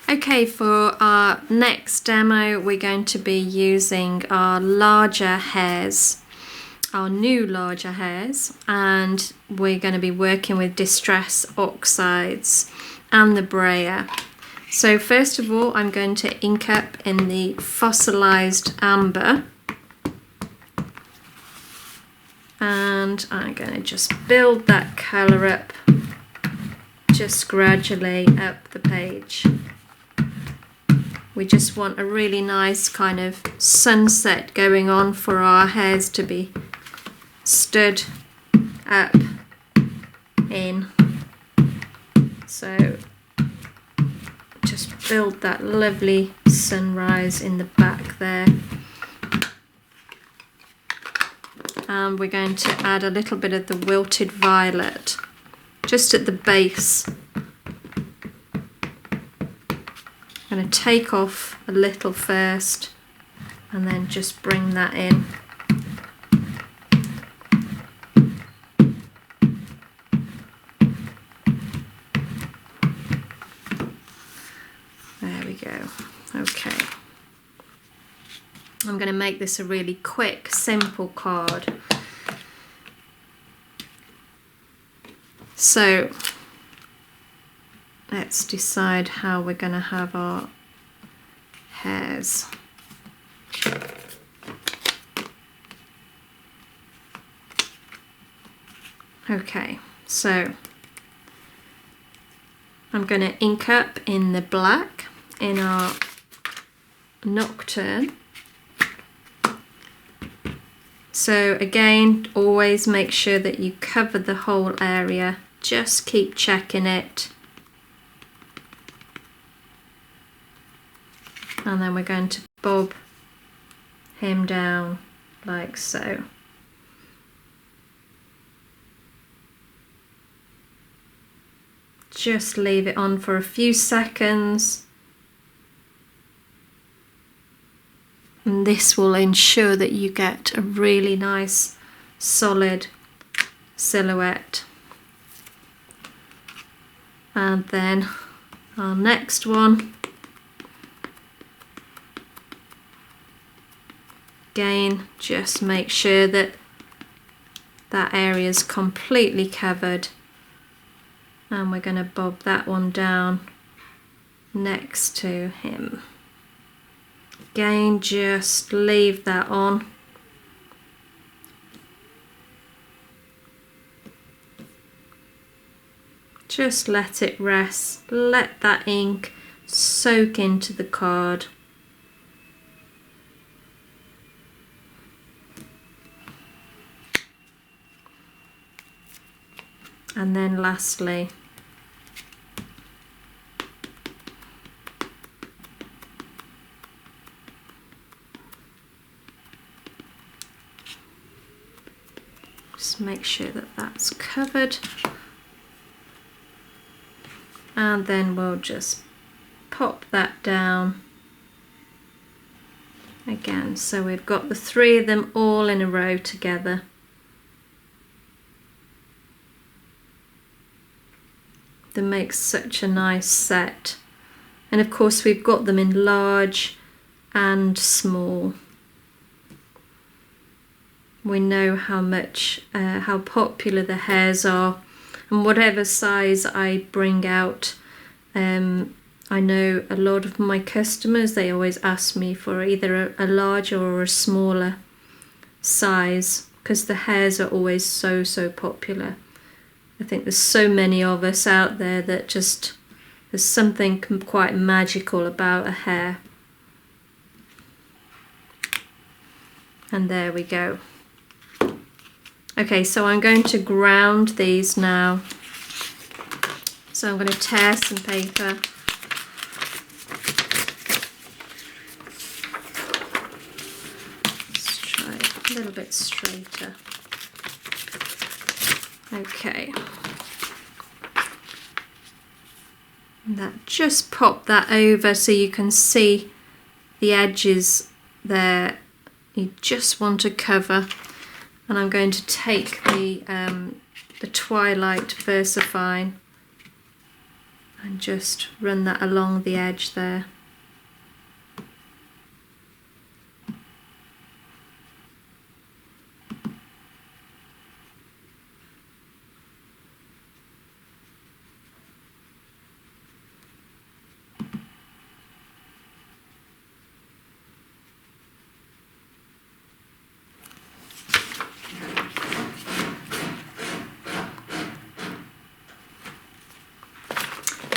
Okay, for our next demo, we're going to be using our larger hairs, our new larger hairs, and we're going to be working with Distress Oxides and the Brayer. So first of all, I'm going to ink up in the fossilized amber, and I'm going to just build that colour up just gradually up the page. We just want a really nice kind of sunset going on for our hairs to be stood up in. So just build that lovely sunrise in the back there. And we're going to add a little bit of the wilted violet just at the base. I'm going to take off a little first and then just bring that in. There we go. Okay. I'm going to make this a really quick, simple card. So let's decide how we're going to have our hairs. Okay, so I'm going to ink up in the black in our Nocturne. So again, always make sure that you cover the whole area. Just keep checking it. And then we're going to bob him down like so. Just leave it on for a few seconds. And this will ensure that you get a really nice solid silhouette. And then our next one, again, just make sure that that area is completely covered, and we're going to bob that one down next to him. Again, just leave that on. Just let it rest, let that ink soak into the card. And then lastly, just make sure that that's covered. And then we'll just pop that down again. So we've got the three of them all in a row together. That makes such a nice set. And of course we've got them in large and small. We know how much, how popular the hairs are, and whatever size I bring out, I know a lot of my customers, they always ask me for either a larger or a smaller size, because the hairs are always so popular. I think there's so many of us out there that just, there's something quite magical about a hair. And there we go. Okay, so I'm going to ground these now. So I'm going to tear some paper. Let's try a little bit straighter. Okay. And that, just pop that over so you can see the edges there. You just want to cover. And I'm going to take the Twilight VersaFine and just run that along the edge there.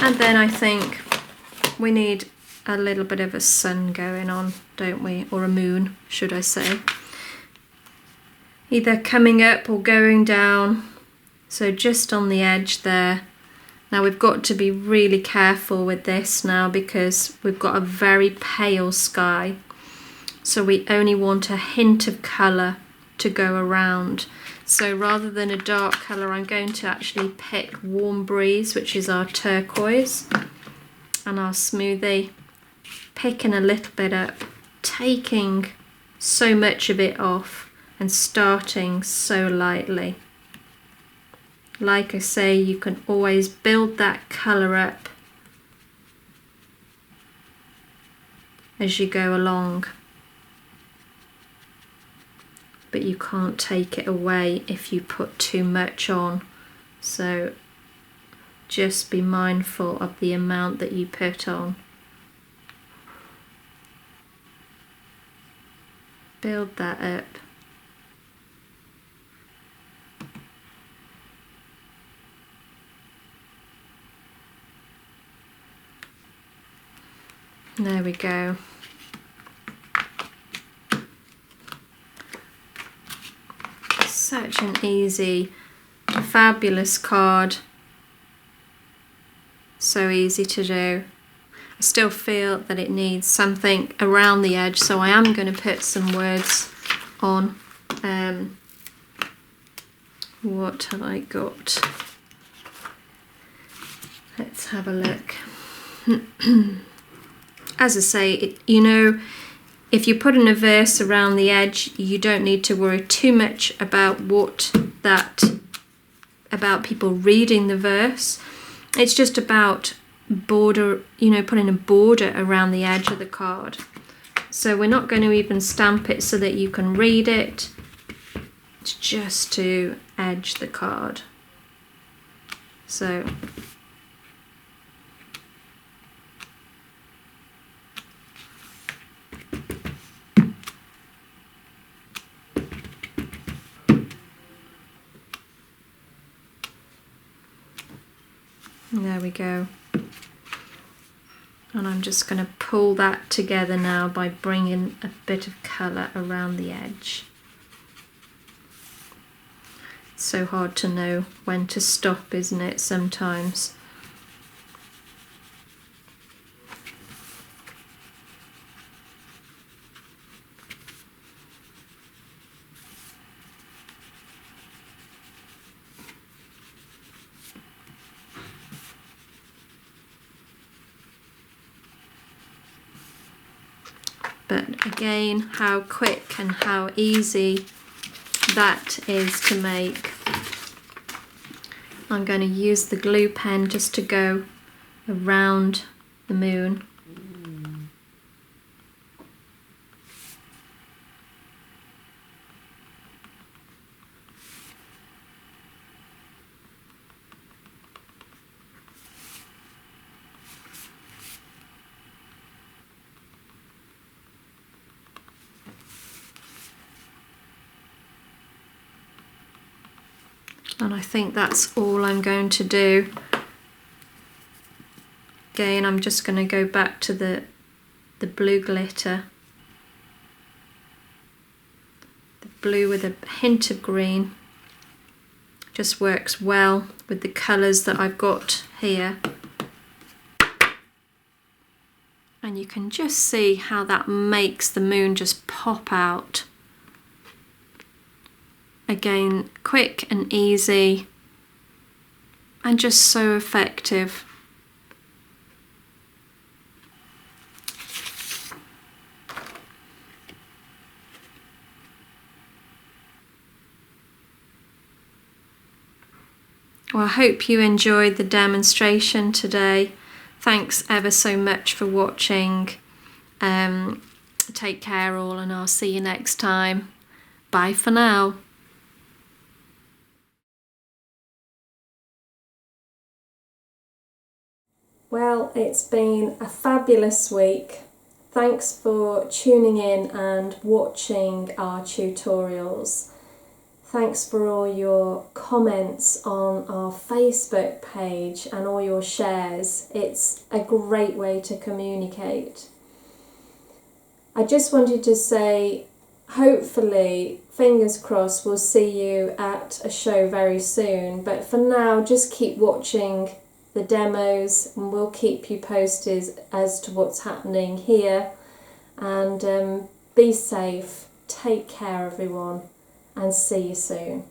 And then I think we need a little bit of a sun going on, don't we? Or a moon, should I say. Either coming up or going down. So just on the edge there. Now we've got to be really careful with this now because we've got a very pale sky. So we only want a hint of colour to go around. So rather than a dark colour, I'm going to actually pick Warm Breeze, which is our turquoise, and our smoothie, picking a little bit up, taking so much of it off and starting so lightly. Like I say, you can always build that colour up as you go along, but you can't take it away if you put too much on. So just be mindful of the amount that you put on. Build that up. There we go. Such an easy, fabulous card. So easy to do. I still feel that it needs something around the edge, so I am going to put some words on. What have I got? Let's have a look. As I say, you know, if you're putting a verse around the edge, you don't need to worry too much about about people reading the verse. It's just about border, you know, putting a border around the edge of the card. So we're not going to even stamp it so that you can read it. It's just to edge the card. So there we go. And I'm just going to pull that together now by bringing a bit of colour around the edge. It's so hard to know when to stop, isn't it, sometimes? But again, how quick and how easy that is to make. I'm going to use the glue pen just to go around the moon. And I think that's all I'm going to do. Again, I'm just going to go back to the blue glitter. The blue with a hint of green. Just works well with the colours that I've got here. And you can just see how that makes the moon just pop out. Again, quick and easy, and just so effective. Well, I hope you enjoyed the demonstration today. Thanks ever so much for watching. Take care all, and I'll see you next time. Bye for now. Well, it's been a fabulous week. Thanks for tuning in and watching our tutorials. Thanks for all your comments on our Facebook page and all your shares. It's a great way to communicate. I just wanted to say, hopefully, fingers crossed, we'll see you at a show very soon. But for now, just keep watching the demos and we'll keep you posted as to what's happening here. And be safe, take care everyone, and see you soon.